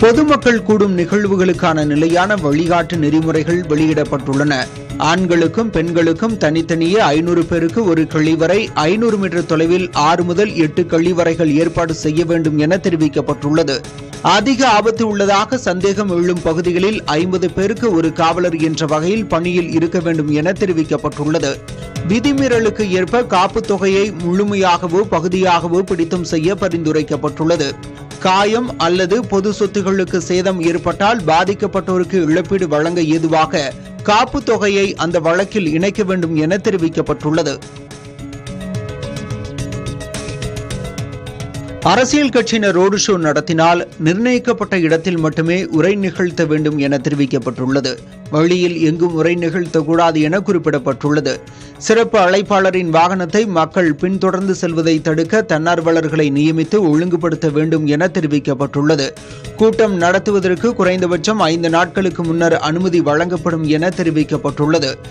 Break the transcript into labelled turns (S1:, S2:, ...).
S1: பொதுமக்கள் கூடும் நிகழ்வுகளுக்கான நிலையான வழிகாட்டு நெறிமுறைகள் வெளியிடப்பட்டுள்ளன. ஆண்களுக்கும் பெண்களுக்கும் தனித்தனியே 500 பேருக்கு ஒரு கழிவறை, 500 மீட்டர் தொலைவில் 6 முதல் 8 கழிவறைகள் ஏற்பாடு செய்ய வேண்டும் என தெரிவிக்கப்பட்டுள்ளது. அதிக ஆபத்து உள்ளதாக சந்தேகம் எழும் பகுதிகளில் 50 பேருக்கு ஒரு காவலர் என்ற வகையில் பணியில் இருக்க வேண்டும் என தெரிவிக்கப்பட்டுள்ளது. விதிமீறலுக்கு ஏற்ப காப்புத் தொகையை முழுமையாகவோ பகுதியாகவோ பிடித்தம் செய்ய பரிந்துரைக்கப்பட்டுள்ளது. காயம் அல்லது பொது சொத்துகளுக்கு சேதம் ஏற்பட்டால் பாதிக்கப்பட்டோருக்கு இழப்பீடு வழங்க ஏதுவாக காப்புத் தொகையை அந்த வழக்கில் இணைக்க வேண்டும் என தெரிவிக்கப்பட்டுள்ளது. அரசியல் கட்சியினர் ரோடு ஷோ நடத்தினால் நிர்ணயிக்கப்பட்ட இடத்தில் மட்டுமே உரை நிகழ்த்த வேண்டும் என தெரிவிக்கப்பட்டுள்ளது. வழியில் எங்கும் உரை நிகழ்த்தக்கூடாது என குறிப்பிடப்பட்டுள்ளது. சிறப்பு அழைப்பாளரின் வாகனத்தை மக்கள் பின்தொடர்ந்து செல்வதை தடுக்க தன்னார்வலர்களை நியமித்து ஒழுங்குபடுத்த வேண்டும் என தெரிவிக்கப்பட்டுள்ளது. கூட்டம் நடத்துவதற்கு குறைந்தபட்சம் 5 நாட்களுக்கு முன்னர் அனுமதி வழங்கப்படும் என தெரிவிக்கப்பட்டுள்ளது.